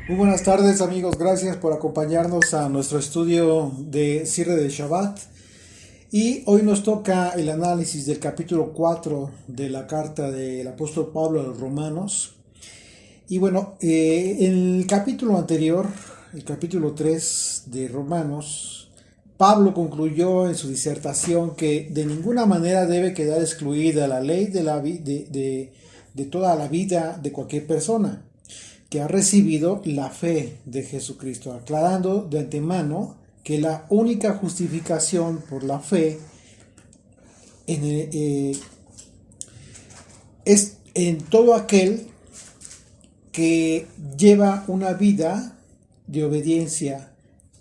Muy buenas tardes amigos, gracias por acompañarnos a nuestro estudio de cierre de Shabbat. Y hoy nos toca el análisis del capítulo 4 de la carta del apóstol Pablo a los romanos. Y bueno, en el capítulo anterior, el capítulo 3 de Romanos, Pablo concluyó en su disertación que de ninguna manera debe quedar excluida la ley de toda la vida de cualquier persona que ha recibido la fe de Jesucristo, aclarando de antemano que la única justificación por la fe en es en todo aquel que lleva una vida de obediencia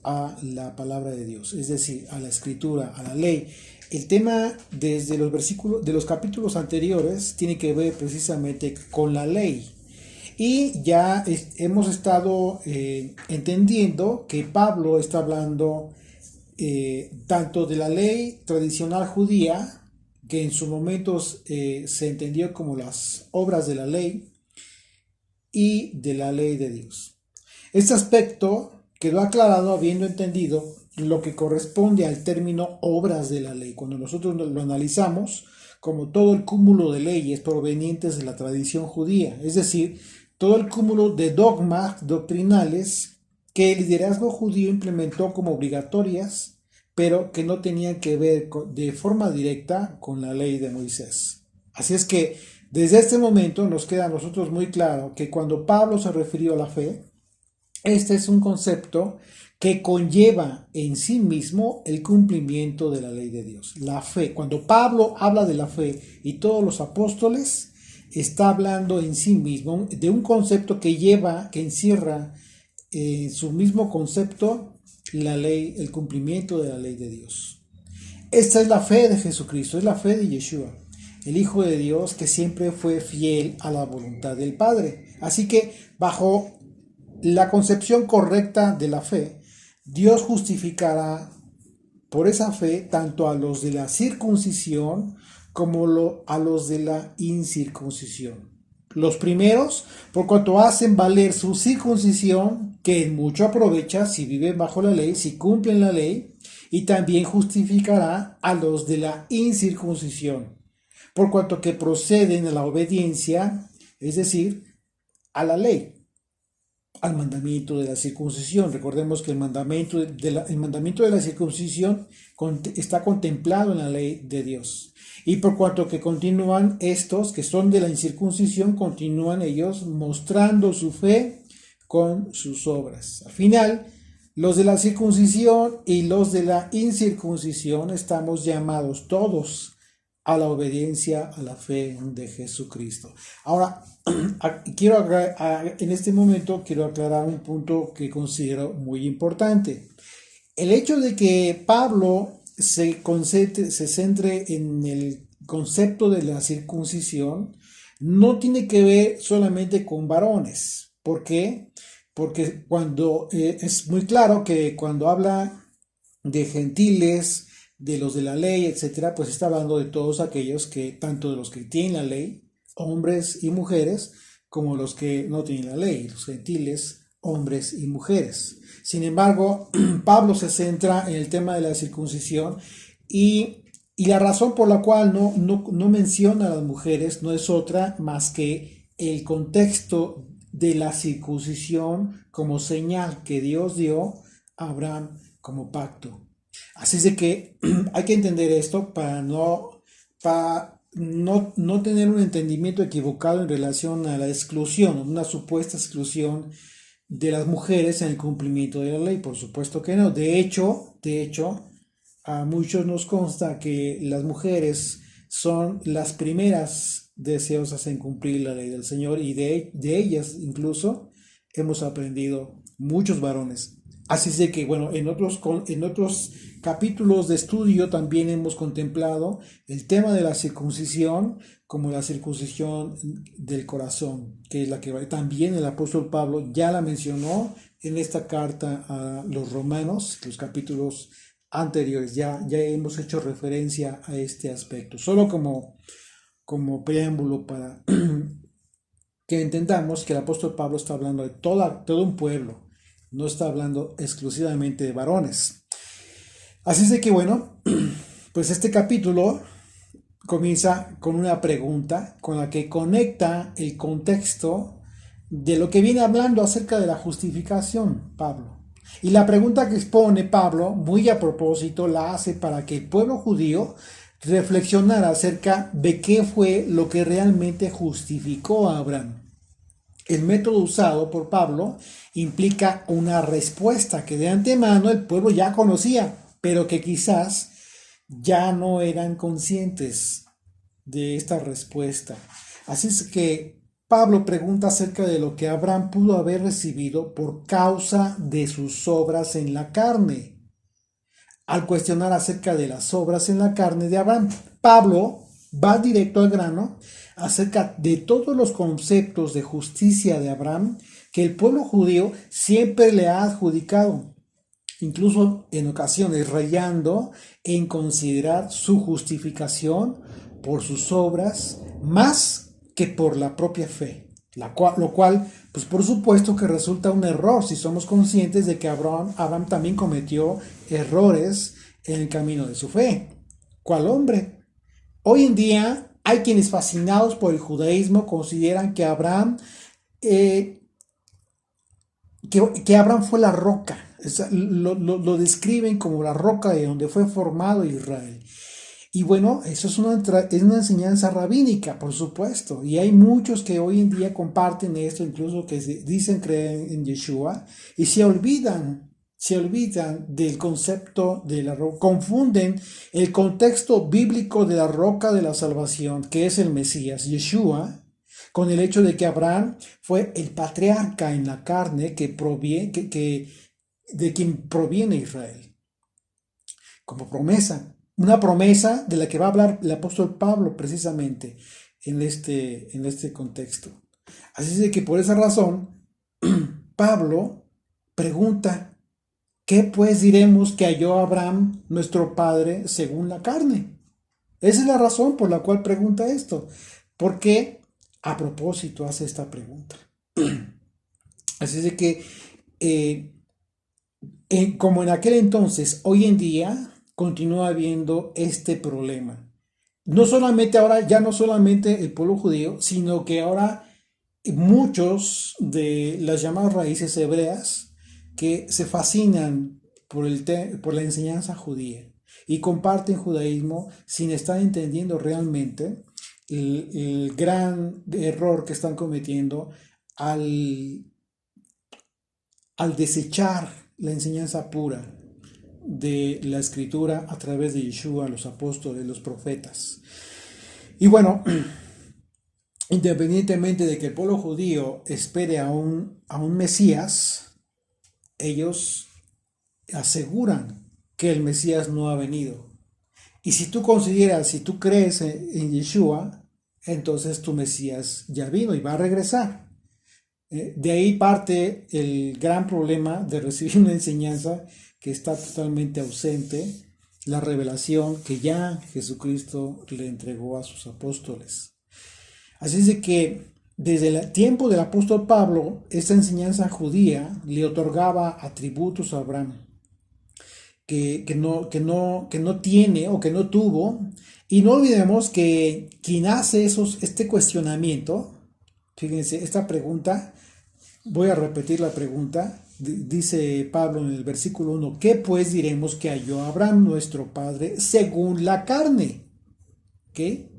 a la palabra de Dios, es decir, a la escritura, a la ley. El tema desde los versículos de los capítulos anteriores tiene que ver precisamente con la ley. Y ya hemos estado entendiendo que Pablo está hablando tanto de la ley tradicional judía, que en sus momentos se entendió como las obras de la ley, y de la ley de Dios. Este aspecto quedó aclarado habiendo entendido lo que corresponde al término obras de la ley. Cuando nosotros lo analizamos como todo el cúmulo de leyes provenientes de la tradición judía, es decir, todo el cúmulo de dogmas doctrinales que el liderazgo judío implementó como obligatorias, pero que no tenían que ver de forma directa con la ley de Moisés. Así es que desde este momento nos queda a nosotros muy claro que cuando Pablo se refirió a la fe, este es un concepto que conlleva en sí mismo el cumplimiento de la ley de Dios. La fe, cuando Pablo habla de la fe y todos los apóstoles, está hablando en sí mismo de un concepto que lleva, que encierra en su mismo concepto la ley, el cumplimiento de la ley de Dios. Esta es la fe de Jesucristo, es la fe de Yeshua, el Hijo de Dios que siempre fue fiel a la voluntad del Padre. Así que bajo la concepción correcta de la fe, Dios justificará por esa fe tanto a los de la circuncisión como a los de la incircuncisión. Los primeros, por cuanto hacen valer su circuncisión, que en mucho aprovecha si viven bajo la ley, si cumplen la ley, y también justificará a los de la incircuncisión, por cuanto que proceden a la obediencia, es decir, a la ley, al mandamiento de la circuncisión. Recordemos que el mandamiento de la circuncisión está contemplado en la ley de Dios. Y por cuanto que continúan estos que son de la incircuncisión, continúan ellos mostrando su fe con sus obras. Al final, los de la circuncisión y los de la incircuncisión estamos llamados todos a la obediencia, a la fe de Jesucristo. Ahora, en este momento quiero aclarar un punto que considero muy importante. El hecho de que Pablo se centre en el concepto de la circuncisión no tiene que ver solamente con varones. ¿Por qué? Porque es muy claro que cuando habla de gentiles, de los de la ley, etcétera, pues está hablando de todos aquellos que, tanto de los que tienen la ley, hombres y mujeres, como los que no tienen la ley, los gentiles, hombres y mujeres. Sin embargo, Pablo se centra en el tema de la circuncisión y la razón por la cual no menciona a las mujeres no es otra más que el contexto de la circuncisión como señal que Dios dio a Abraham como pacto. Así es de que hay que entender esto para no tener un entendimiento equivocado en relación a la exclusión, una supuesta exclusión de las mujeres en el cumplimiento de la ley. Por supuesto que no. De hecho, a muchos nos consta que las mujeres son las primeras deseosas en cumplir la ley del Señor y de ellas incluso hemos aprendido muchos varones. Así es de que, bueno, en otros capítulos de estudio también hemos contemplado el tema de la circuncisión como la circuncisión del corazón, que es la que también el apóstol Pablo ya la mencionó en esta carta a los romanos, los capítulos anteriores. Ya hemos hecho referencia a este aspecto, solo como preámbulo para que entendamos que el apóstol Pablo está hablando de todo un pueblo, no está hablando exclusivamente de varones. Así es de que bueno, pues este capítulo comienza con una pregunta con la que conecta el contexto de lo que viene hablando acerca de la justificación, Pablo. Y la pregunta que expone Pablo, muy a propósito, la hace para que el pueblo judío reflexionara acerca de qué fue lo que realmente justificó a Abraham. El método usado por Pablo implica una respuesta que de antemano el pueblo ya conocía, pero que quizás ya no eran conscientes de esta respuesta. Así es que Pablo pregunta acerca de lo que Abraham pudo haber recibido por causa de sus obras en la carne. Al cuestionar acerca de las obras en la carne de Abraham, Pablo va directo al grano acerca de todos los conceptos de justicia de Abraham que el pueblo judío siempre le ha adjudicado, incluso en ocasiones rayando en considerar su justificación por sus obras más que por la propia fe. Lo cual, pues por supuesto que resulta un error si somos conscientes de que Abraham también cometió errores en el camino de su fe. ¿Cuál hombre? Hoy en día hay quienes fascinados por el judaísmo consideran que Abraham fue la roca. Lo describen como la roca de donde fue formado Israel. Y bueno, eso es una enseñanza rabínica, por supuesto. Y hay muchos que hoy en día comparten esto, incluso que dicen creer en Yeshua, y se olvidan del concepto de la roca, confunden el contexto bíblico de la roca de la salvación, que es el Mesías, Yeshua, con el hecho de que Abraham fue el patriarca en la carne de quien proviene Israel, como promesa. Una promesa de la que va a hablar el apóstol Pablo precisamente en este contexto. Así es de que por esa razón, Pablo pregunta, ¿qué pues diremos que halló Abraham, nuestro padre, según la carne? Esa es la razón por la cual pregunta esto. ¿Por qué a propósito hace esta pregunta? Así es de que, como en aquel entonces, hoy en día continúa habiendo este problema. Ya no solamente el pueblo judío, sino que ahora muchos de las llamadas raíces hebreas que se fascinan por la enseñanza judía y comparten judaísmo sin estar entendiendo realmente el gran error que están cometiendo al desechar la enseñanza pura de la escritura a través de Yeshua, los apóstoles, los profetas. Y bueno, independientemente de que el pueblo judío espere a un Mesías, ellos aseguran que el Mesías no ha venido. Y si tú crees en Yeshua, entonces tu Mesías ya vino y va a regresar. De ahí parte el gran problema de recibir una enseñanza que está totalmente ausente, la revelación que ya Jesucristo le entregó a sus apóstoles. Así es de que desde el tiempo del apóstol Pablo, esta enseñanza judía le otorgaba atributos a Abraham que no tiene o que no tuvo. Y no olvidemos que quien hace este cuestionamiento, fíjense, esta pregunta, voy a repetir la pregunta, dice Pablo en el versículo 1, ¿qué pues diremos que halló Abraham nuestro padre según la carne? ¿Qué?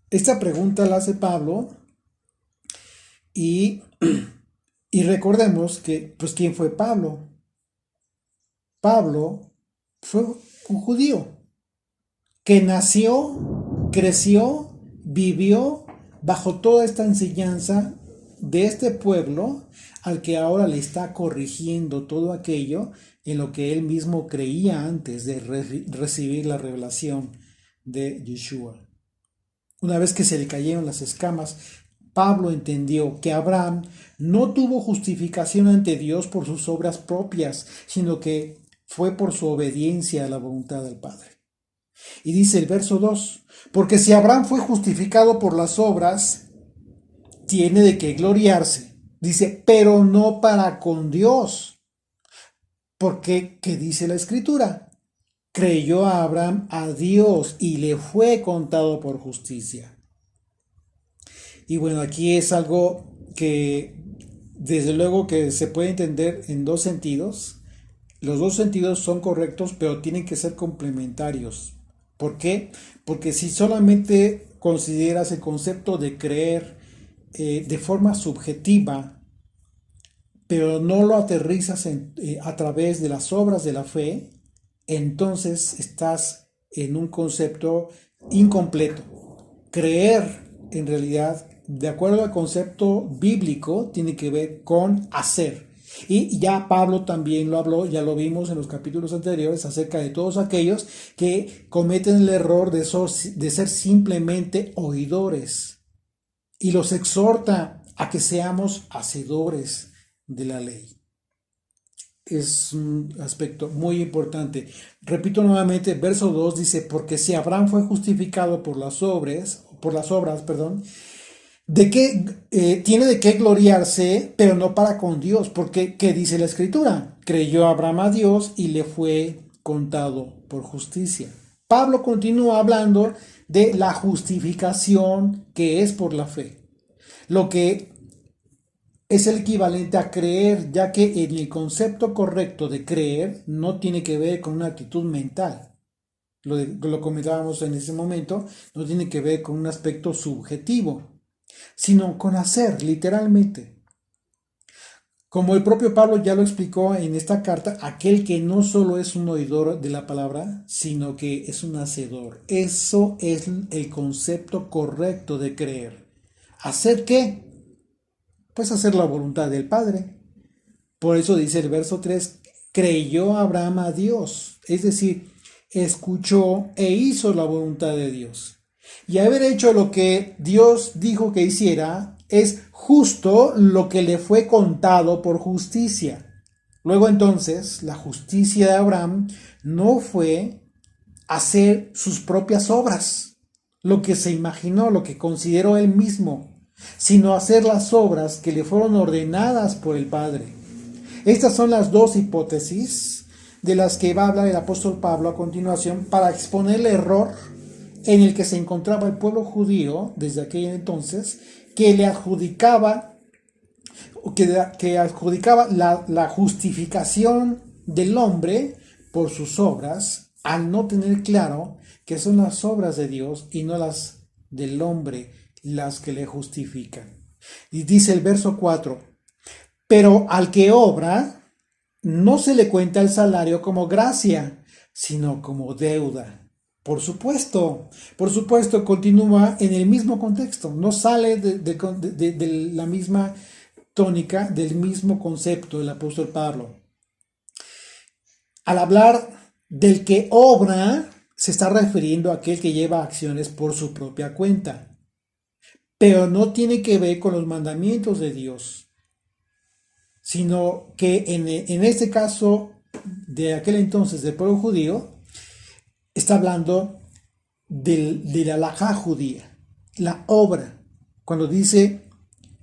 Esta pregunta la hace Pablo y recordemos que, pues, ¿quién fue Pablo? Pablo fue un judío que nació, creció, vivió bajo toda esta enseñanza de este pueblo al que ahora le está corrigiendo todo aquello en lo que él mismo creía antes de recibir la revelación de Yeshua. Una vez que se le cayeron las escamas, Pablo entendió que Abraham no tuvo justificación ante Dios por sus obras propias, sino que fue por su obediencia a la voluntad del Padre. Y dice el verso 2, porque si Abraham fue justificado por las obras, tiene de qué gloriarse. Dice, pero no para con Dios. Porque, ¿qué dice la Escritura? Creyó a Abraham a Dios y le fue contado por justicia. Y bueno, aquí es algo que desde luego que se puede entender en dos sentidos. Los dos sentidos son correctos, pero tienen que ser complementarios. ¿Por qué? Porque si solamente consideras el concepto de creer de forma subjetiva, pero no lo aterrizas a través de las obras de la fe, entonces estás en un concepto incompleto. Creer, en realidad, de acuerdo al concepto bíblico, tiene que ver con hacer. Y ya Pablo también lo habló, ya lo vimos en los capítulos anteriores, acerca de todos aquellos que cometen el error de ser simplemente oidores. Y los exhorta a que seamos hacedores de la ley. Es un aspecto muy importante. Repito nuevamente, verso 2 dice, porque si Abraham fue justificado por las obras, de que tiene de qué gloriarse, pero no para con Dios, porque ¿qué dice la Escritura? Creyó Abraham a Dios y le fue contado por justicia. Pablo continúa hablando de la justificación que es por la fe, lo que es el equivalente a creer, ya que en el concepto correcto de creer no tiene que ver con una actitud mental. Lo comentábamos en ese momento, no tiene que ver con un aspecto subjetivo, sino con hacer, literalmente. Como el propio Pablo ya lo explicó en esta carta, aquel que no solo es un oidor de la palabra, sino que es un hacedor. Eso es el concepto correcto de creer. ¿Hacer qué? Pues hacer la voluntad del Padre. Por eso dice el verso 3, creyó Abraham a Dios, es decir, escuchó e hizo la voluntad de Dios. Y haber hecho lo que Dios dijo que hiciera es justo lo que le fue contado por justicia. Luego entonces, la justicia de Abraham no fue hacer sus propias obras, lo que se imaginó, lo que consideró él mismo, sino hacer las obras que le fueron ordenadas por el Padre. Estas son las dos hipótesis de las que va a hablar el apóstol Pablo a continuación para exponer el error en el que se encontraba el pueblo judío desde aquel entonces, que le adjudicaba, la justificación del hombre por sus obras, al no tener claro que son las obras de Dios y no las del hombre las que le justifican. Y dice el verso 4, pero al que obra, no se le cuenta el salario como gracia, sino como deuda. Por supuesto, continúa en el mismo contexto, no sale de la misma tónica, del mismo concepto del apóstol Pablo. Al hablar del que obra, se está refiriendo a aquel que lleva acciones por su propia cuenta, pero no tiene que ver con los mandamientos de Dios, sino que en este caso de aquel entonces del pueblo judío, está hablando de la halajá judía, la obra. Cuando dice,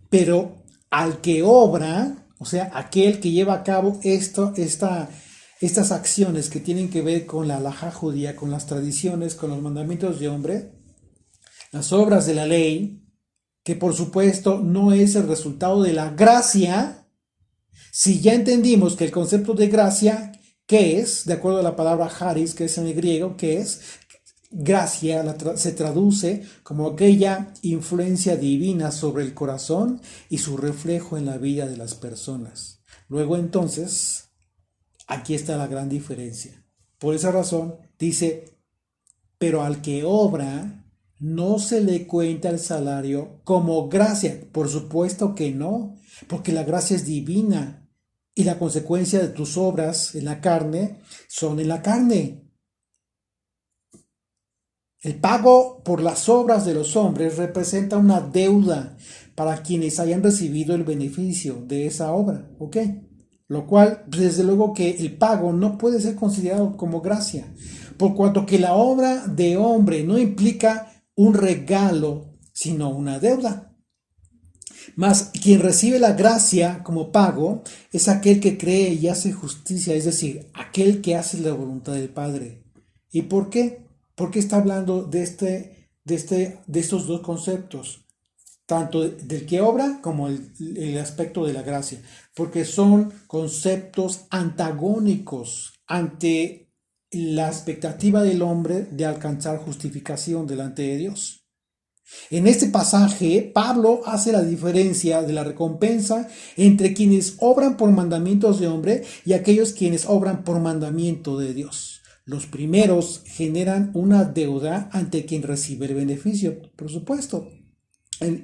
pero al que obra, o sea, aquel que lleva a cabo estas acciones que tienen que ver con la halajá judía, con las tradiciones, con los mandamientos de hombre, las obras de la ley, que por supuesto no es el resultado de la gracia. Si ya entendimos que el concepto de gracia, ¿qué es? De acuerdo a la palabra charis, que es en el griego, ¿qué es? Gracia se traduce como aquella influencia divina sobre el corazón y su reflejo en la vida de las personas. Luego entonces, aquí está la gran diferencia. Por esa razón, dice, pero al que obra, no se le cuenta el salario como gracia. Por supuesto que no, porque la gracia es divina. Y la consecuencia de tus obras en la carne son en la carne. El pago por las obras de los hombres representa una deuda para quienes hayan recibido el beneficio de esa obra, ¿ok? Lo cual, desde luego que el pago no puede ser considerado como gracia, por cuanto que la obra de hombre no implica un regalo, sino una deuda. Mas quien recibe la gracia como pago es aquel que cree y hace justicia, es decir, aquel que hace la voluntad del Padre. ¿Y por qué? Porque está hablando de estos dos conceptos, tanto del que obra como el aspecto de la gracia, porque son conceptos antagónicos ante la expectativa del hombre de alcanzar justificación delante de Dios. En este pasaje, Pablo hace la diferencia de la recompensa entre quienes obran por mandamientos de hombre y aquellos quienes obran por mandamiento de Dios. Los primeros generan una deuda ante quien recibe el beneficio, por supuesto.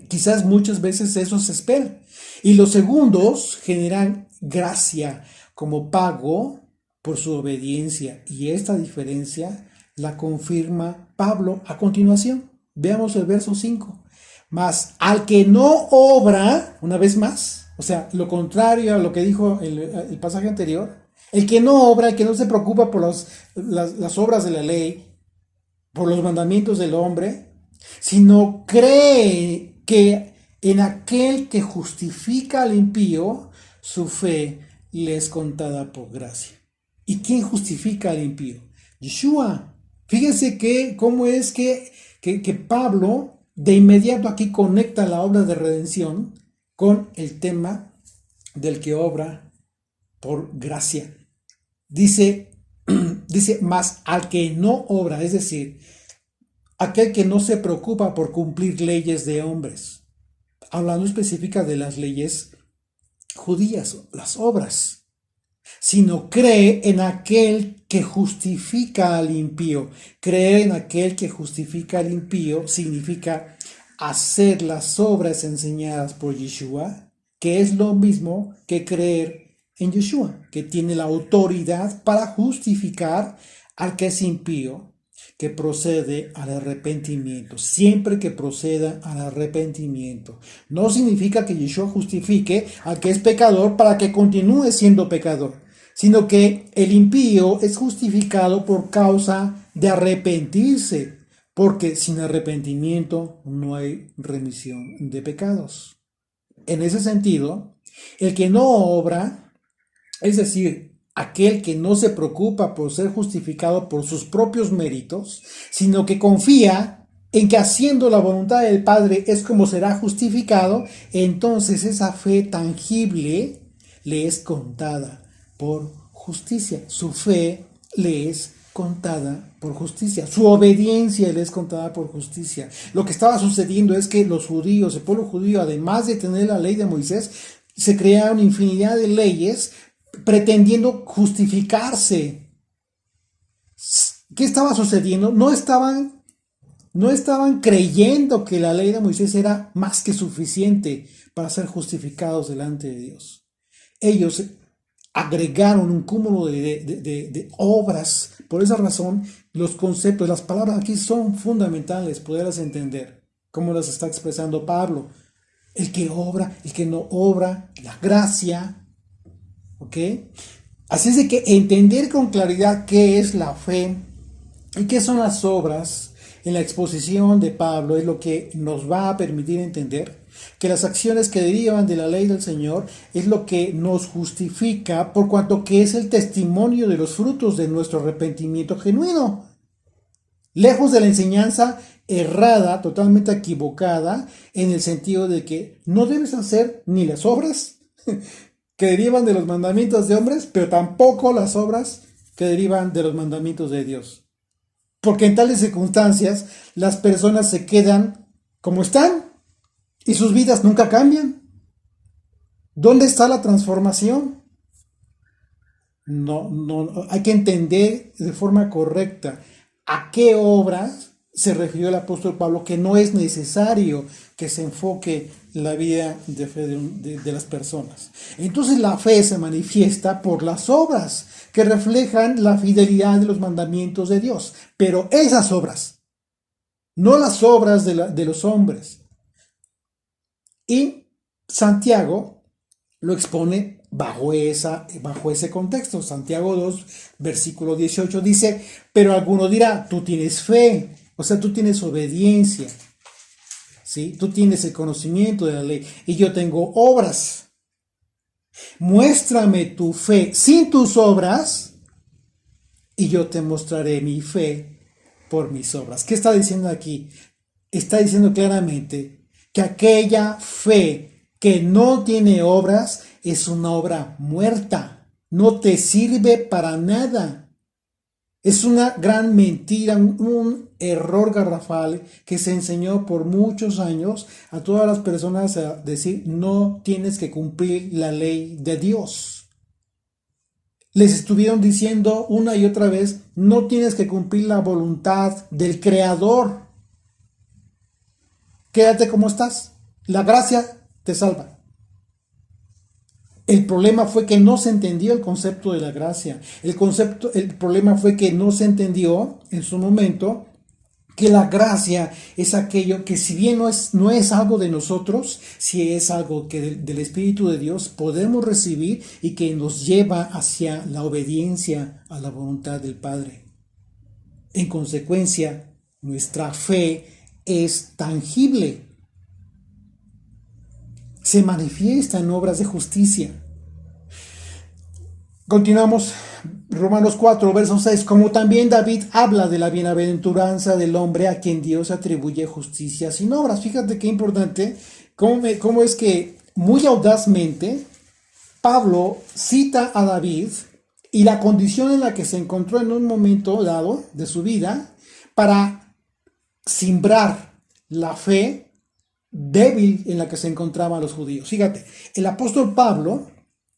Quizás muchas veces eso se espera. Y los segundos generan gracia como pago por su obediencia. Y esta diferencia la confirma Pablo a continuación. Veamos el verso 5. Mas al que no obra, una vez más, o sea, lo contrario a lo que dijo el pasaje anterior, el que no obra, el que no se preocupa por las obras de la ley, por los mandamientos del hombre, sino cree que en aquel que justifica al impío, su fe le es contada por gracia. ¿Y quién justifica al impío? Yeshua. Fíjense cómo es que Pablo de inmediato aquí conecta la obra de redención con el tema del que obra por gracia. Dice, mas al que no obra, es decir, aquel que no se preocupa por cumplir leyes de hombres, hablando específica de las leyes judías, las obras, sino cree en aquel que justifica al impío. Creer en aquel que justifica al impío significa hacer las obras enseñadas por Yeshua, que es lo mismo que creer en Yeshua, que tiene la autoridad para justificar al que es impío, que procede al arrepentimiento, siempre que proceda al arrepentimiento. No significa que Yeshua justifique al que es pecador para que continúe siendo pecador, sino que el impío es justificado por causa de arrepentirse, porque sin arrepentimiento no hay remisión de pecados. En ese sentido, el que no obra, es decir, aquel que no se preocupa por ser justificado por sus propios méritos, sino que confía en que haciendo la voluntad del Padre es como será justificado, entonces esa fe tangible le es contada por justicia. Su fe le es contada por justicia. Su obediencia le es contada por justicia. Lo que estaba sucediendo es que los judíos, el pueblo judío, además de tener la ley de Moisés, se crearon infinidad de leyes pretendiendo justificarse. ¿Qué estaba sucediendo? No estaban creyendo que la ley de Moisés era más que suficiente para ser justificados delante de Dios. Ellos agregaron un cúmulo de obras. Por esa razón, los conceptos, las palabras aquí son fundamentales, poderlas entender, como las está expresando Pablo. El que obra, el que no obra, la gracia. ¿Ok? Así es de que entender con claridad qué es la fe y qué son las obras en la exposición de Pablo es lo que nos va a permitir entender que las acciones que derivan de la ley del Señor es lo que nos justifica por cuanto que es el testimonio de los frutos de nuestro arrepentimiento genuino. Lejos de la enseñanza errada, totalmente equivocada, en el sentido de que no debes hacer ni las obras que derivan de los mandamientos de hombres, pero tampoco las obras que derivan de los mandamientos de Dios. Porque en tales circunstancias las personas se quedan como están y sus vidas nunca cambian. ¿Dónde está la transformación? No, hay que entender de forma correcta a qué obras se refirió el apóstol Pablo, que no es necesario que se enfoque la vida de fe de las personas. Entonces la fe se manifiesta por las obras que reflejan la fidelidad de los mandamientos de Dios, pero esas obras, no las obras de los hombres. Y Santiago lo expone bajo ese contexto. Santiago 2, versículo 18 dice, pero alguno dirá, tú tienes fe, o sea, tú tienes obediencia. ¿sí? Tú tienes el conocimiento de la ley y yo tengo obras. Muéstrame tu fe sin tus obras y yo te mostraré mi fe por mis obras. ¿Qué está diciendo aquí? Está diciendo claramente que aquella fe que no tiene obras es una obra muerta, no te sirve para nada. Es una gran mentira, un error garrafal que se enseñó por muchos años a todas las personas a decir no tienes que cumplir la ley de Dios. Les estuvieron diciendo una y otra vez no tienes que cumplir la voluntad del Creador. Quédate como estás. La gracia te salva. El problema fue que no se entendió el concepto de la gracia. El problema fue que no se entendió en su momento que la gracia es aquello que si bien no es algo de nosotros, si es algo que del Espíritu de Dios podemos recibir y que nos lleva hacia la obediencia a la voluntad del Padre. En consecuencia, nuestra fe es tangible. Se manifiesta en obras de justicia. Continuamos, Romanos 4, verso 6, como también David habla de la bienaventuranza del hombre a quien Dios atribuye justicia sin obras. Fíjate qué importante, cómo es que muy audazmente Pablo cita a David y la condición en la que se encontró en un momento dado de su vida para simbrar la fe débil en la que se encontraban los judíos. Fíjate, el apóstol Pablo,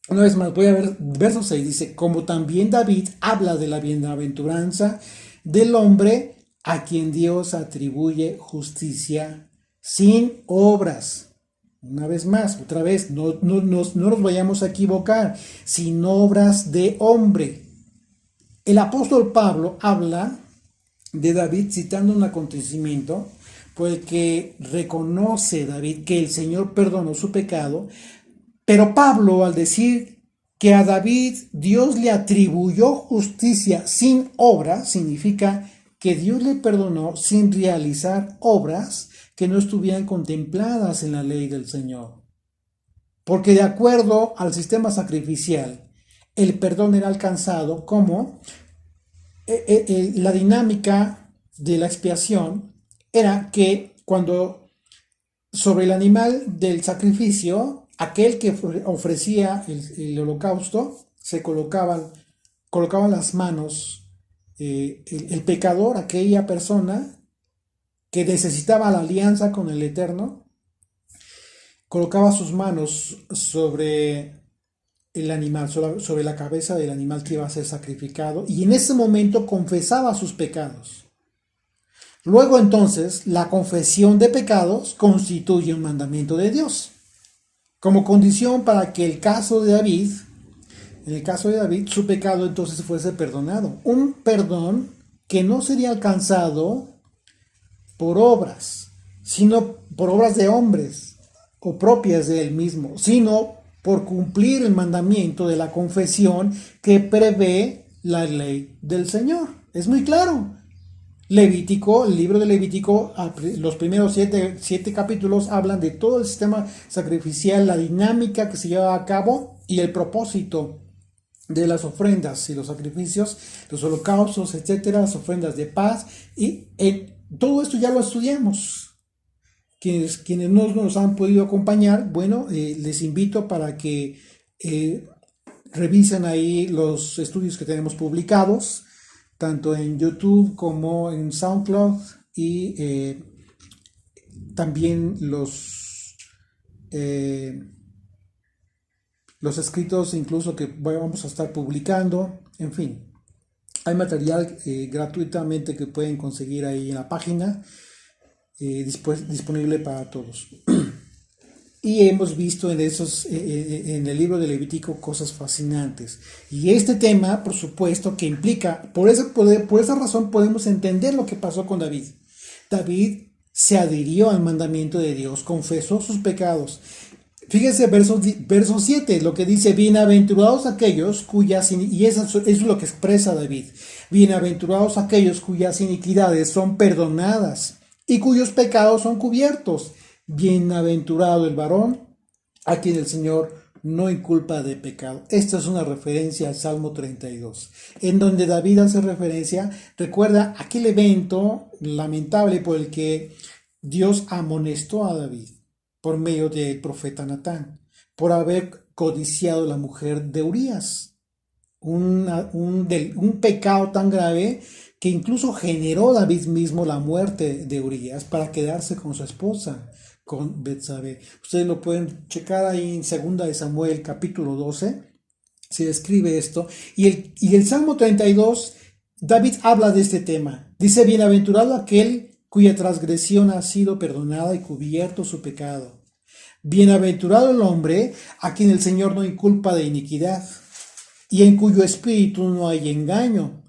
una vez más voy a ver verso 6, dice, como también David habla de la bienaventuranza del hombre a quien Dios atribuye justicia sin obras. Una vez más, otra vez, no nos vayamos a equivocar, sin obras de hombre. El apóstol Pablo habla de David citando un acontecimiento por el que reconoce David que el Señor perdonó su pecado, pero Pablo al decir que a David Dios le atribuyó justicia sin obras, significa que Dios le perdonó sin realizar obras que no estuvieran contempladas en la ley del Señor. Porque de acuerdo al sistema sacrificial, el perdón era alcanzado como la dinámica de la expiación era que cuando sobre el animal del sacrificio, aquel que ofrecía el holocausto, se colocaban las manos, el pecador, aquella persona que necesitaba la alianza con el Eterno, colocaba sus manos sobre el animal, sobre la cabeza del animal que iba a ser sacrificado, y en ese momento confesaba sus pecados. Luego entonces, la confesión de pecados constituye un mandamiento de Dios, como condición para que en el caso de David, su pecado entonces fuese perdonado. Un perdón que no sería alcanzado por obras, sino por obras de hombres o propias de él mismo, sino por cumplir el mandamiento de la confesión que prevé la ley del Señor. Es muy claro. Levítico, el libro de Levítico, los primeros siete capítulos hablan de todo el sistema sacrificial, la dinámica que se lleva a cabo y el propósito de las ofrendas y los sacrificios, los holocaustos, etcétera, las ofrendas de paz, y todo esto ya lo estudiamos. Quienes no nos han podido acompañar, bueno, les invito para que revisen ahí los estudios que tenemos publicados, tanto en YouTube como en SoundCloud, y también los escritos incluso que vamos a estar publicando. En fin, hay material gratuitamente que pueden conseguir ahí en la página, disponible para todos. Y hemos visto en el libro de Levítico cosas fascinantes. Y este tema, por supuesto, que implica, por esa razón podemos entender lo que pasó con David. David se adhirió al mandamiento de Dios, confesó sus pecados. Fíjese verso 7, lo que dice, bienaventurados aquellos cuyas, y eso es lo que expresa David, bienaventurados aquellos cuyas iniquidades son perdonadas y cuyos pecados son cubiertos. Bienaventurado el varón a quien el Señor no inculpa de pecado. Esta es una referencia al Salmo 32, en donde David hace referencia, recuerda aquel evento lamentable por el que Dios amonestó a David por medio del profeta Natán, por haber codiciado la mujer de Urías. Un pecado tan grave que incluso generó David mismo la muerte de Urías para quedarse con su esposa, con Betsabé. Ustedes lo pueden checar ahí en 2 de Samuel capítulo 12, se describe esto. Y el Salmo 32, David habla de este tema. Dice, bienaventurado aquel cuya transgresión ha sido perdonada y cubierto su pecado. Bienaventurado el hombre a quien el Señor no inculpa de iniquidad y en cuyo espíritu no hay engaño.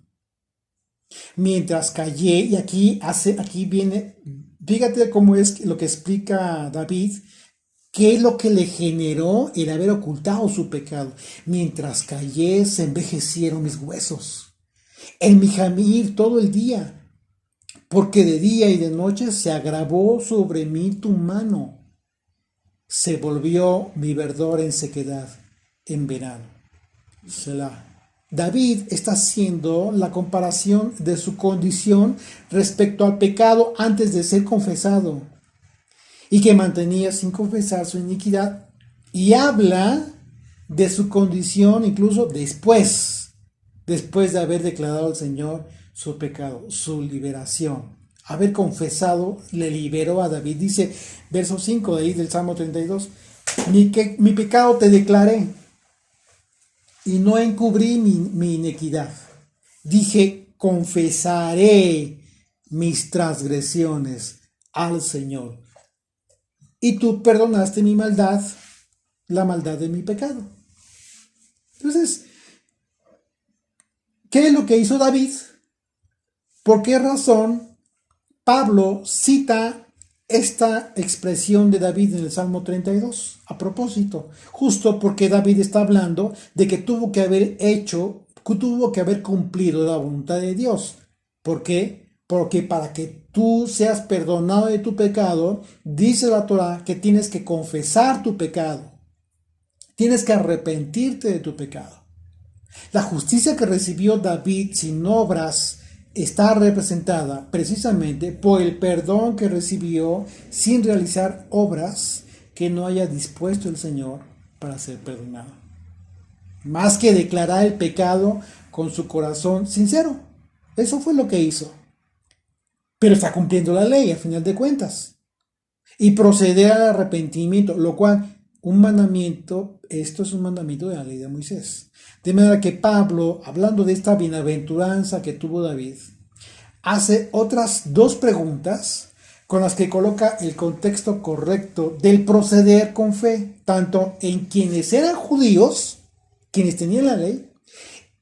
Mientras callé, y aquí viene, fíjate cómo es lo que explica David, qué es lo que le generó el haber ocultado su pecado. Mientras callé, se envejecieron mis huesos, en mi gemir todo el día, porque de día y de noche se agravó sobre mí tu mano. Se volvió mi verdor en sequedad, en verano. Selah. David está haciendo la comparación de su condición respecto al pecado antes de ser confesado y que mantenía sin confesar su iniquidad, y habla de su condición incluso después de haber declarado al Señor su pecado, su liberación. Haber confesado le liberó a David. Dice verso 5 de ahí del Salmo 32, mi pecado te declaré y no encubrí mi iniquidad. Dije, confesaré mis transgresiones al Señor. Y tú perdonaste mi maldad, la maldad de mi pecado. Entonces, ¿qué es lo que hizo David? ¿Por qué razón Pablo cita esta expresión de David en el Salmo 32? A propósito, justo porque David está hablando de que tuvo que haber cumplido la voluntad de Dios. ¿Por qué? Porque para que tú seas perdonado de tu pecado, dice la Torá que tienes que confesar tu pecado. Tienes que arrepentirte de tu pecado. La justicia que recibió David sin obras está representada precisamente por el perdón que recibió sin realizar obras que no haya dispuesto el Señor para ser perdonado. Más que declarar el pecado con su corazón sincero. Eso fue lo que hizo. Pero está cumpliendo la ley a final de cuentas. Y proceder al arrepentimiento, lo cual esto es un mandamiento de la ley de Moisés. De manera que Pablo, hablando de esta bienaventuranza que tuvo David, hace otras dos preguntas con las que coloca el contexto correcto del proceder con fe, tanto en quienes eran judíos, quienes tenían la ley,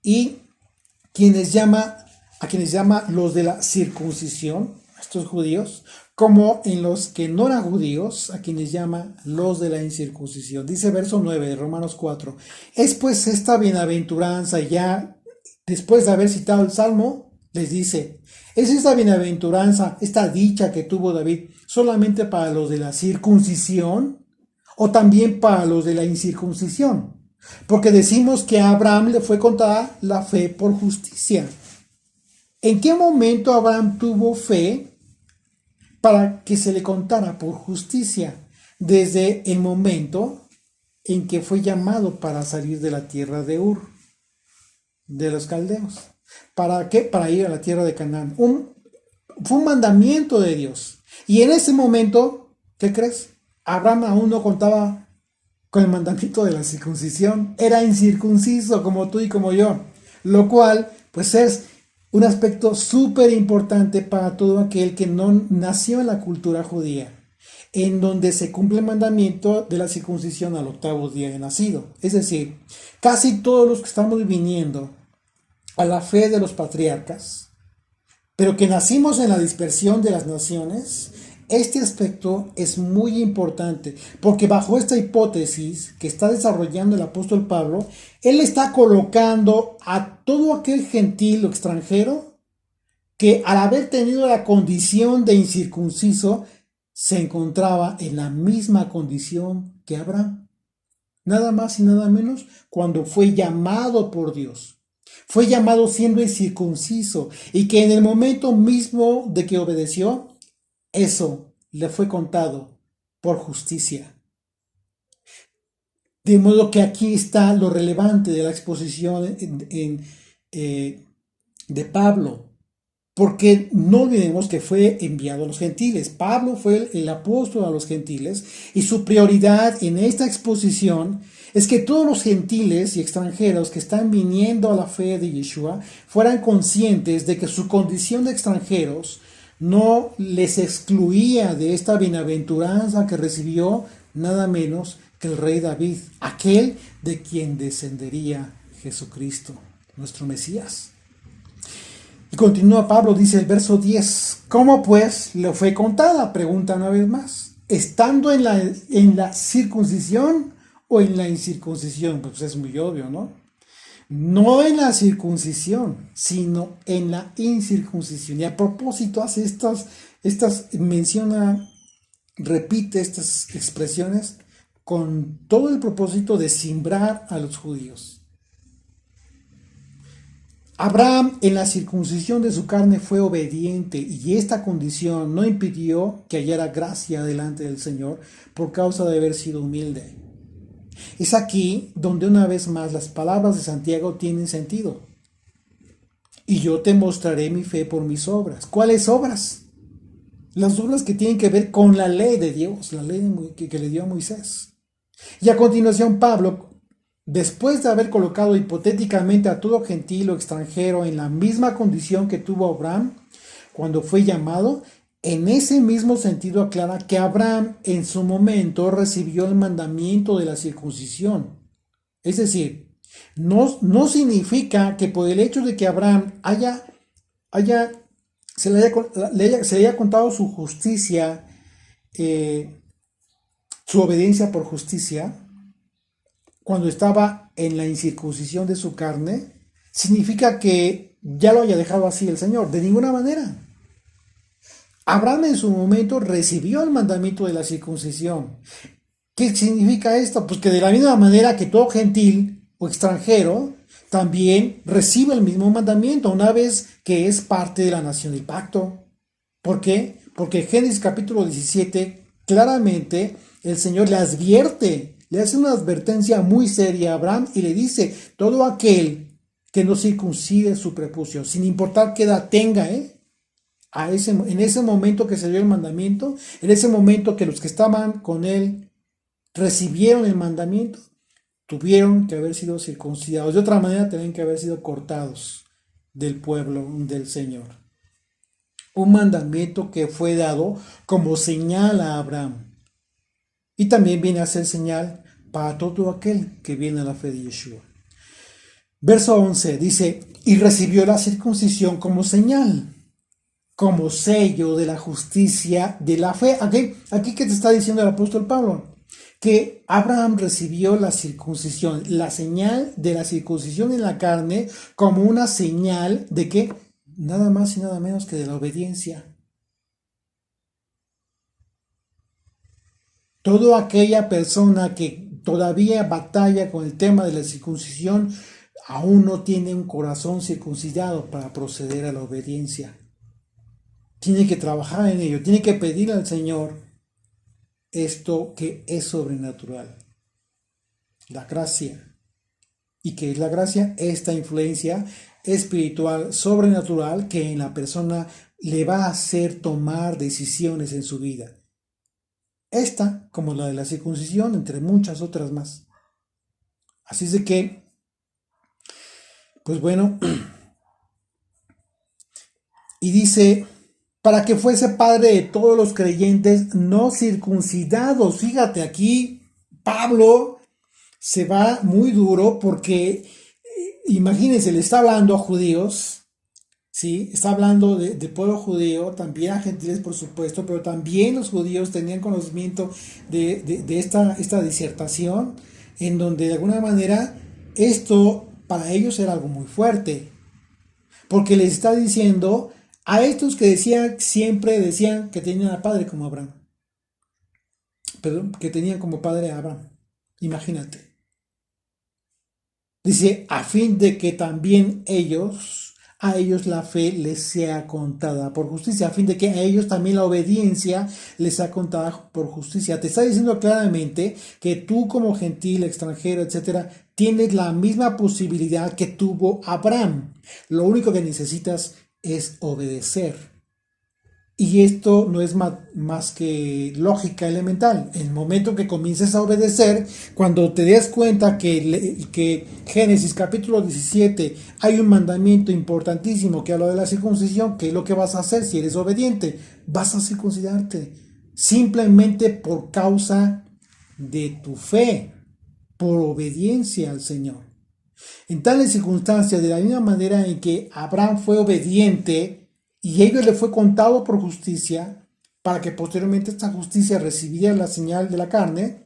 y a quienes llama los de la circuncisión, estos judíos, como en los que no eran judíos, a quienes llama los de la incircuncisión. Dice verso 9 de Romanos 4. Es pues esta bienaventuranza, ya después de haber citado el Salmo, les dice, ¿es esta bienaventuranza, esta dicha que tuvo David, solamente para los de la circuncisión o también para los de la incircuncisión? Porque decimos que a Abraham le fue contada la fe por justicia. ¿En qué momento Abraham tuvo fe para que se le contara por justicia? Desde el momento en que fue llamado para salir de la tierra de Ur, de los caldeos. ¿Para qué? Para ir a la tierra de Canaán. Fue un mandamiento de Dios. Y en ese momento, ¿qué crees? Abraham aún no contaba con el mandamiento de la circuncisión. Era incircunciso como tú y como yo. Lo cual, pues es un aspecto súper importante para todo aquel que no nació en la cultura judía, en donde se cumple el mandamiento de la circuncisión al 8º día de nacido. Es decir, casi todos los que estamos viniendo a la fe de los patriarcas, pero que nacimos en la dispersión de las naciones, este aspecto es muy importante, porque bajo esta hipótesis que está desarrollando el apóstol Pablo, él está colocando a todo aquel gentil o extranjero que al haber tenido la condición de incircunciso, se encontraba en la misma condición que Abraham. Nada más y nada menos cuando fue llamado por Dios. Fue llamado siendo incircunciso y que en el momento mismo de que obedeció, eso le fue contado por justicia. De modo que aquí está lo relevante de la exposición de Pablo. Porque no olvidemos que fue enviado a los gentiles. Pablo fue el apóstol a los gentiles y su prioridad en esta exposición es que todos los gentiles y extranjeros que están viniendo a la fe de Yeshua fueran conscientes de que su condición de extranjeros no les excluía de esta bienaventuranza que recibió nada menos que el rey David, aquel de quien descendería Jesucristo, nuestro Mesías. Y continúa Pablo, dice el verso 10, ¿cómo pues le fue contada? Pregunta una vez más, ¿estando en la circuncisión o en la incircuncisión? Pues es muy obvio, ¿no? No en la circuncisión, sino en la incircuncisión. Y a propósito hace repite estas expresiones con todo el propósito de simbrar a los judíos. Abraham en la circuncisión de su carne fue obediente y esta condición no impidió que hallara gracia delante del Señor por causa de haber sido humilde. Es aquí donde una vez más las palabras de Santiago tienen sentido. Y yo te mostraré mi fe por mis obras. ¿Cuáles obras? Las obras que tienen que ver con la ley de Dios, la ley que le dio a Moisés. Y a continuación Pablo, después de haber colocado hipotéticamente a todo gentil o extranjero en la misma condición que tuvo Abraham cuando fue llamado, en ese mismo sentido aclara que Abraham en su momento recibió el mandamiento de la circuncisión. Es decir, no significa que por el hecho de que Abraham se le haya contado su justicia, su obediencia por justicia, cuando estaba en la incircuncisión de su carne, significa que ya lo haya dejado así el Señor. De ninguna manera. Abraham en su momento recibió el mandamiento de la circuncisión. ¿Qué significa esto? Pues que de la misma manera que todo gentil o extranjero también recibe el mismo mandamiento una vez que es parte de la nación del pacto. ¿Por qué? Porque en Génesis capítulo 17 claramente el Señor le advierte, le hace una advertencia muy seria a Abraham y le dice, todo aquel que no circuncide su prepucio, sin importar qué edad tenga, en ese momento que se dio el mandamiento, en ese momento que los que estaban con él recibieron el mandamiento, tuvieron que haber sido circuncidados. De otra manera, tenían que haber sido cortados del pueblo del Señor. Un mandamiento que fue dado como señal a Abraham. Y también viene a ser señal para todo aquel que viene a la fe de Yeshua. Verso 11 dice, y recibió la circuncisión como señal, como sello de la justicia de la fe. Aquí ¿qué te está diciendo el apóstol Pablo? Que Abraham recibió la circuncisión, la señal de la circuncisión en la carne, como una señal de que nada más y nada menos que de la obediencia. Toda aquella persona que todavía batalla con el tema de la circuncisión, aún no tiene un corazón circuncidado para proceder a la obediencia. Tiene que trabajar en ello, tiene que pedir al Señor esto que es sobrenatural, la gracia. ¿Y qué es la gracia? Esta influencia espiritual sobrenatural que en la persona le va a hacer tomar decisiones en su vida. Esta, como la de la circuncisión, entre muchas otras más. Así es de que, pues bueno, y dice, para que fuese padre de todos los creyentes no circuncidados. Fíjate, aquí Pablo se va muy duro porque, imagínense, le está hablando a judíos, ¿sí? Está hablando de pueblo judío, también a gentiles por supuesto, pero también los judíos tenían conocimiento de esta disertación, en donde de alguna manera esto para ellos era algo muy fuerte, porque les está diciendo A estos que siempre decían que tenían a padre como Abraham, perdón, que tenían como padre a Abraham. Imagínate. Dice, a fin de que también a ellos la fe les sea contada por justicia, a fin de que a ellos también la obediencia les sea contada por justicia. Te está diciendo claramente que tú como gentil, extranjero, etcétera, tienes la misma posibilidad que tuvo Abraham. Lo único que necesitas es obedecer. Y esto no es más que lógica elemental. En el momento que comiences a obedecer, cuando te des cuenta que Génesis capítulo 17 hay un mandamiento importantísimo que habla de la circuncisión, ¿qué es lo que vas a hacer si eres obediente? Vas a circuncidarte. Simplemente por causa de tu fe, por obediencia al Señor. En tales circunstancias, de la misma manera en que Abraham fue obediente, y ello le fue contado por justicia, para que posteriormente esta justicia recibiera la señal de la carne,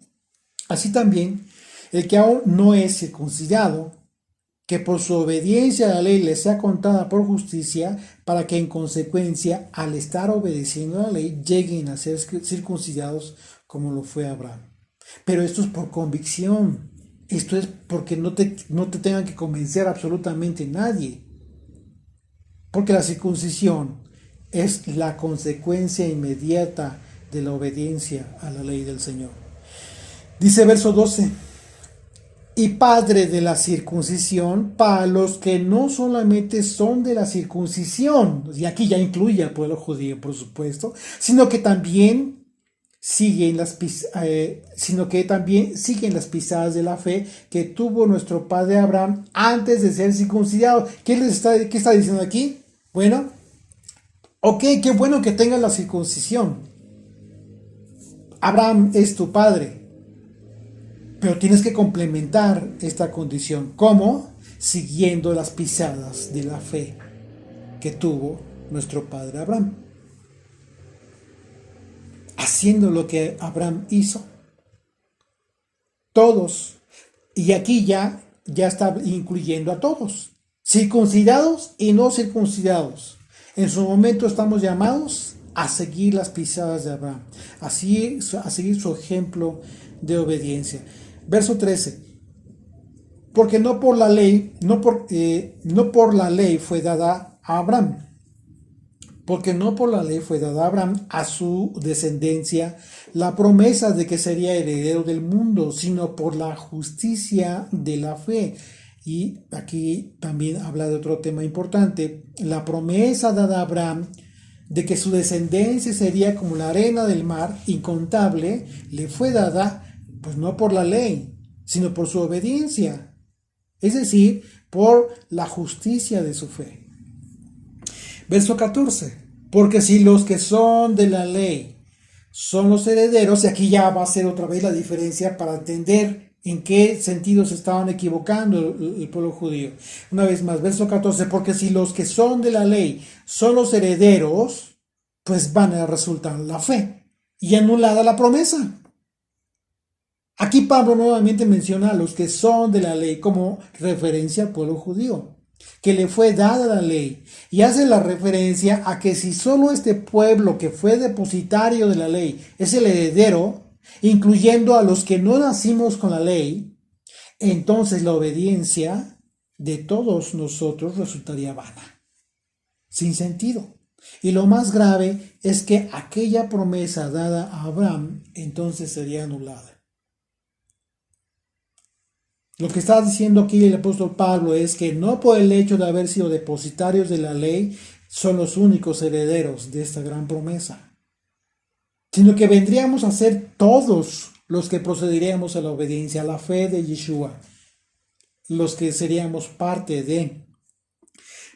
así también el que aún no es circuncidado, que por su obediencia a la ley le sea contada por justicia, para que en consecuencia, al estar obedeciendo a la ley, lleguen a ser circuncidados como lo fue Abraham. Pero esto es por convicción, esto es porque no te tengan que convencer absolutamente nadie. Porque la circuncisión es la consecuencia inmediata de la obediencia a la ley del Señor. Dice verso 12, y padre de la circuncisión para los que no solamente son de la circuncisión, y aquí ya incluye al pueblo judío, por supuesto, sino que también siguen las pisadas de la fe que tuvo nuestro padre Abraham antes de ser circuncidado. ¿Qué está diciendo aquí? Bueno, ok, qué bueno que tengas la circuncisión. Abraham es tu padre, pero tienes que complementar esta condición. ¿Cómo? Siguiendo las pisadas de la fe que tuvo nuestro padre Abraham. Haciendo lo que Abraham hizo. Todos. Y aquí ya está incluyendo a todos. Circuncidados y no circuncidados. En su momento estamos llamados a seguir las pisadas de Abraham. A seguir su ejemplo de obediencia. Verso 13. Porque no por la ley fue dada a Abraham. Porque no por la ley fue dada a Abraham, a su descendencia, la promesa de que sería heredero del mundo, sino por la justicia de la fe. Y aquí también habla de otro tema importante. La promesa dada a Abraham de que su descendencia sería como la arena del mar, incontable, le fue dada, pues no por la ley, sino por su obediencia. Es decir, por la justicia de su fe. Verso 14. Porque si los que son de la ley son los herederos, y aquí ya va a ser otra vez la diferencia para entender en qué sentido se estaban equivocando el pueblo judío. Una vez más, verso 14. Porque si los que son de la ley son los herederos, pues van a resultar la fe y anulada la promesa. Aquí Pablo nuevamente menciona a los que son de la ley como referencia al pueblo judío, que le fue dada la ley, y hace la referencia a que si solo este pueblo que fue depositario de la ley es el heredero, incluyendo a los que no nacimos con la ley, entonces la obediencia de todos nosotros resultaría vana, sin sentido. Y lo más grave es que aquella promesa dada a Abraham entonces sería anulada. Lo que está diciendo aquí el apóstol Pablo es que no por el hecho de haber sido depositarios de la ley son los únicos herederos de esta gran promesa, sino que vendríamos a ser todos los que procederíamos a la obediencia, a la fe de Yeshua, los que seríamos parte de.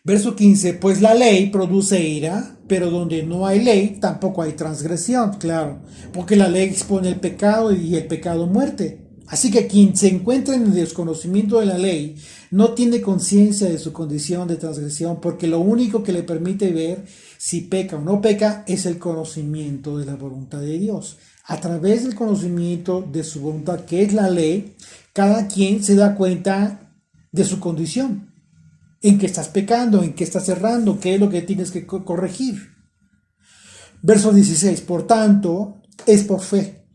Verso 15, pues la ley produce ira, pero donde no hay ley tampoco hay transgresión, claro, porque la ley expone el pecado y el pecado muerte. Así que quien se encuentra en el desconocimiento de la ley no tiene conciencia de su condición de transgresión, porque lo único que le permite ver si peca o no peca es el conocimiento de la voluntad de Dios. A través del conocimiento de su voluntad, que es la ley, cada quien se da cuenta de su condición. en qué estás pecando, en qué estás errando, qué es lo que tienes que corregir. Verso 16, por tanto, es por fe,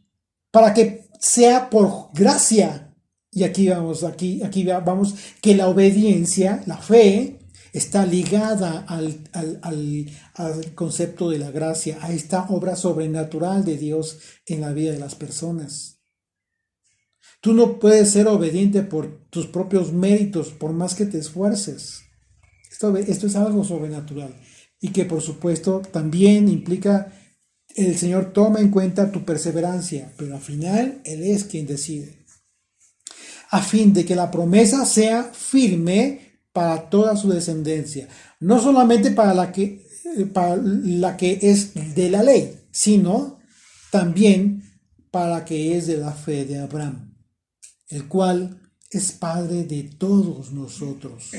para que sea por gracia. Y aquí vamos, que la obediencia, la fe, está ligada al concepto de la gracia, a esta obra sobrenatural de Dios en la vida de las personas. Tú no puedes ser obediente por tus propios méritos, por más que te esfuerces. Esto es algo sobrenatural y que por supuesto también implica el Señor toma en cuenta tu perseverancia, pero al final Él es quien decide. A fin de que la promesa sea firme para toda su descendencia, no solamente para la que es de la ley, sino también para la que es de la fe de Abraham, el cual es Padre de todos nosotros.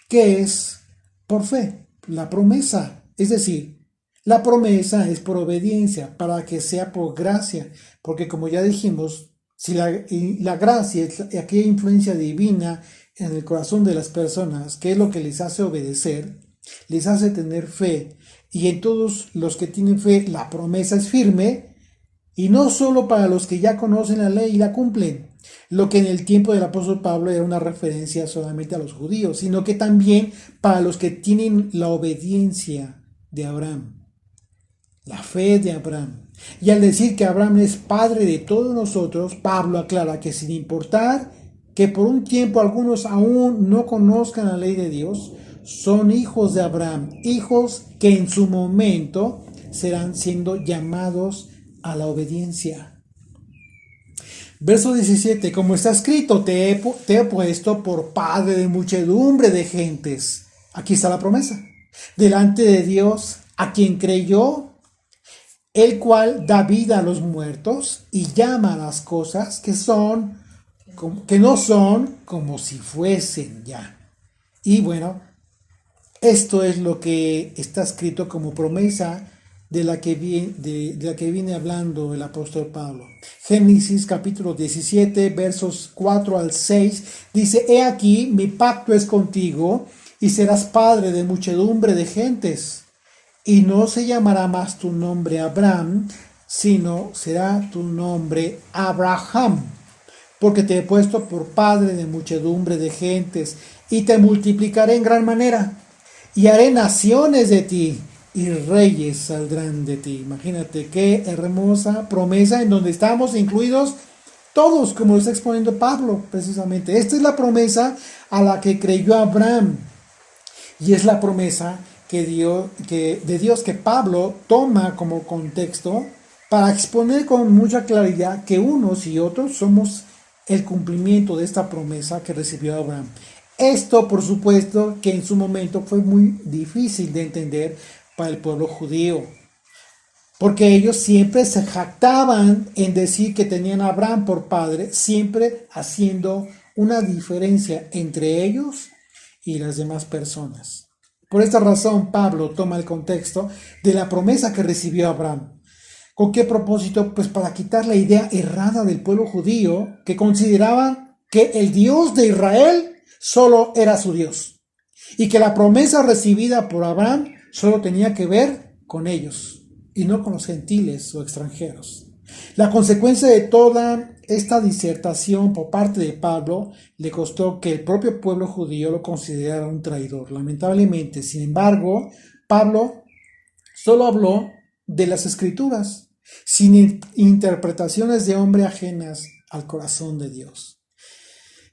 ¿Qué es por fe? La promesa, es decir, la promesa es por obediencia, para que sea por gracia, porque como ya dijimos, si la gracia es aquella influencia divina en el corazón de las personas, que es lo que les hace obedecer, les hace tener fe, y en todos los que tienen fe la promesa es firme, y no solo para los que ya conocen la ley y la cumplen, lo que en el tiempo del apóstol Pablo era una referencia solamente a los judíos, sino que también para los que tienen la obediencia de Abraham, la fe de Abraham. Y al decir que Abraham es padre de todos nosotros, Pablo aclara que sin importar que por un tiempo algunos aún no conozcan la ley de Dios, son hijos de Abraham, hijos que en su momento serán siendo llamados a la obediencia. Verso 17, como está escrito, te he puesto por padre de muchedumbre de gentes. Aquí está la promesa. Delante de Dios, a quien creyó, el cual da vida a los muertos y llama a las cosas que no son como si fuesen ya. Y bueno, esto es lo que está escrito como promesa de la que viene hablando el apóstol Pablo. Génesis capítulo 17, versos 4 al 6, dice: He aquí, mi pacto es contigo, y serás padre de muchedumbre de gentes. Y no se llamará más tu nombre Abraham, sino será tu nombre Abraham, porque te he puesto por padre de muchedumbre de gentes, y te multiplicaré en gran manera, y haré naciones de ti, y reyes saldrán de ti. Imagínate qué hermosa promesa en donde estamos incluidos todos, como lo está exponiendo Pablo precisamente. Esta es la promesa a la que creyó Abraham, y es la promesa de Dios que Pablo toma como contexto para exponer con mucha claridad que unos y otros somos el cumplimiento de esta promesa que recibió Abraham. Esto, por supuesto, que en su momento fue muy difícil de entender para el pueblo judío, porque ellos siempre se jactaban en decir que tenían a Abraham por padre, siempre haciendo una diferencia entre ellos y las demás personas. Por esta razón, Pablo toma el contexto de la promesa que recibió Abraham. ¿Con qué propósito? Pues para quitar la idea errada del pueblo judío, que consideraban que el Dios de Israel solo era su Dios, y que la promesa recibida por Abraham solo tenía que ver con ellos, y no con los gentiles o extranjeros. La consecuencia de toda esta disertación por parte de Pablo le costó que el propio pueblo judío lo considerara un traidor, lamentablemente. Sin embargo, Pablo solo habló de las Escrituras, sin interpretaciones de hombre ajenas al corazón de Dios.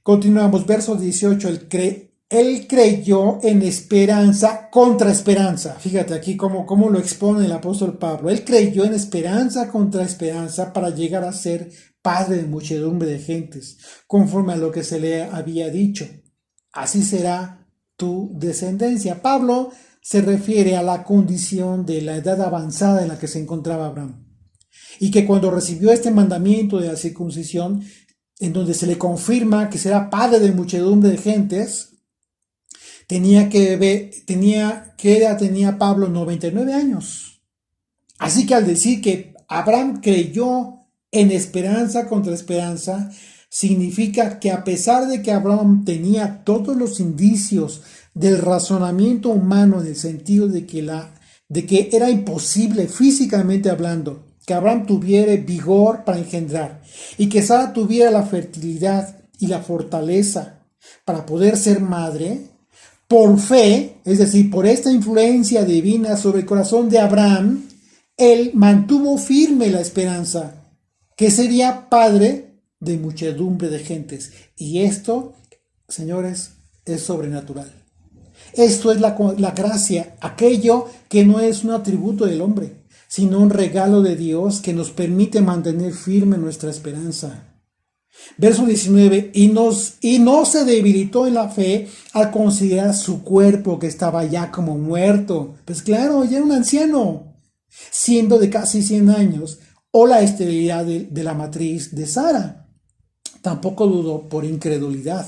Continuamos, verso 18, él creyó en esperanza contra esperanza. Fíjate aquí cómo lo expone el apóstol Pablo. Él creyó en esperanza contra esperanza para llegar a ser padre de muchedumbre de gentes, conforme a lo que se le había dicho. Así será tu descendencia. Pablo se refiere a la condición de la edad avanzada en la que se encontraba Abraham, y que cuando recibió este mandamiento de la circuncisión, en donde se le confirma que será padre de muchedumbre de gentes, ¿qué edad tenía Pablo? 99 años. Así que al decir que Abraham creyó en esperanza contra esperanza, significa que a pesar de que Abraham tenía todos los indicios del razonamiento humano en el sentido de que era imposible físicamente hablando que Abraham tuviera vigor para engendrar y que Sara tuviera la fertilidad y la fortaleza para poder ser madre, por fe, es decir, por esta influencia divina sobre el corazón de Abraham, él mantuvo firme la esperanza que sería padre de muchedumbre de gentes. Y esto, señores, es sobrenatural. Esto es la gracia, aquello que no es un atributo del hombre, sino un regalo de Dios que nos permite mantener firme nuestra esperanza. Verso 19, y no se debilitó en la fe al considerar su cuerpo que estaba ya como muerto. Pues claro, ya era un anciano, siendo de casi 100 años, o la esterilidad de la matriz de Sara. Tampoco dudó por incredulidad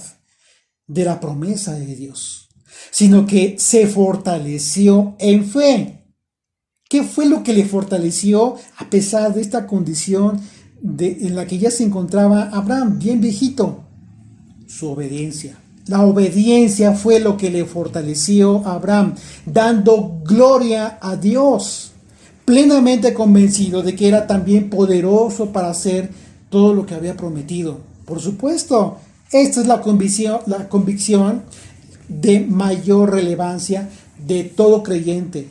de la promesa de Dios, sino que se fortaleció en fe. ¿Qué fue lo que le fortaleció a pesar de esta condición en la que ya se encontraba Abraham, bien viejito? Su obediencia. La obediencia fue lo que le fortaleció a Abraham, dando gloria a Dios, plenamente convencido de que era también poderoso para hacer todo lo que había prometido. Por supuesto, esta es la convicción de mayor relevancia de todo creyente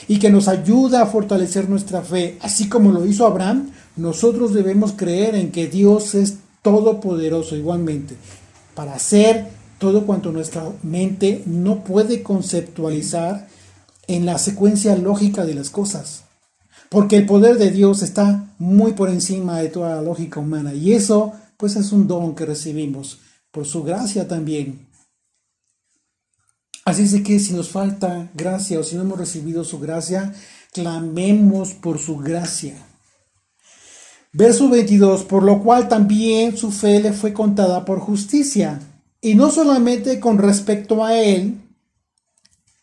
y que nos ayuda a fortalecer nuestra fe. Así como lo hizo Abraham, nosotros debemos creer en que Dios es todopoderoso igualmente para hacer todo cuanto nuestra mente no puede conceptualizar en la secuencia lógica de las cosas. Porque el poder de Dios está muy por encima de toda la lógica humana. Y eso, pues, es un don que recibimos por su gracia también. Así es que si nos falta gracia o si no hemos recibido su gracia, clamemos por su gracia. Verso 22, por lo cual también su fe le fue contada por justicia. Y no solamente con respecto a él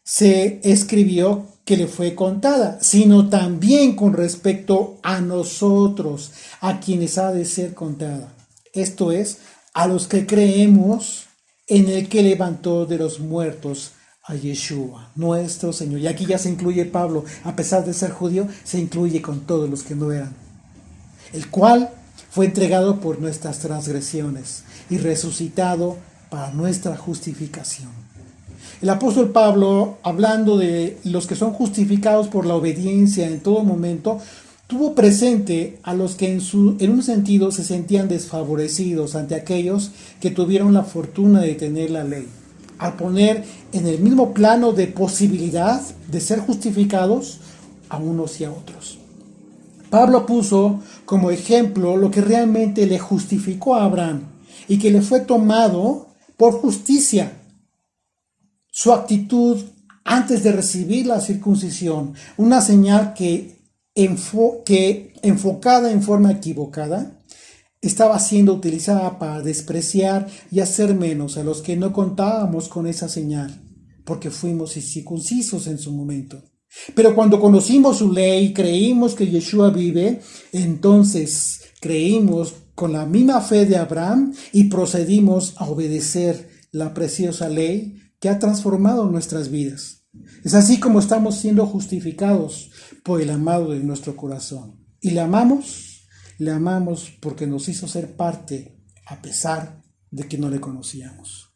se escribió que le fue contada, sino también con respecto a nosotros, a quienes ha de ser contada. Esto es, a los que creemos en el que levantó de los muertos a Yeshua, nuestro Señor. Y aquí ya se incluye Pablo, a pesar de ser judío, se incluye con todos los que no eran. El cual fue entregado por nuestras transgresiones y resucitado para nuestra justificación. El apóstol Pablo, hablando de los que son justificados por la obediencia en todo momento, tuvo presente a los que en un sentido se sentían desfavorecidos ante aquellos que tuvieron la fortuna de tener la ley, al poner en el mismo plano de posibilidad de ser justificados a unos y a otros. Pablo puso como ejemplo lo que realmente le justificó a Abraham y que le fue tomado por justicia. Su actitud antes de recibir la circuncisión, una señal que enfocada en forma equivocada, estaba siendo utilizada para despreciar y hacer menos a los que no contábamos con esa señal, porque fuimos incircuncisos en su momento. Pero cuando conocimos su ley y creímos que Yeshua vive, entonces creímos con la misma fe de Abraham y procedimos a obedecer la preciosa ley que ha transformado nuestras vidas. Es así como estamos siendo justificados por el amado de nuestro corazón. Y le amamos porque nos hizo ser parte a pesar de que no le conocíamos.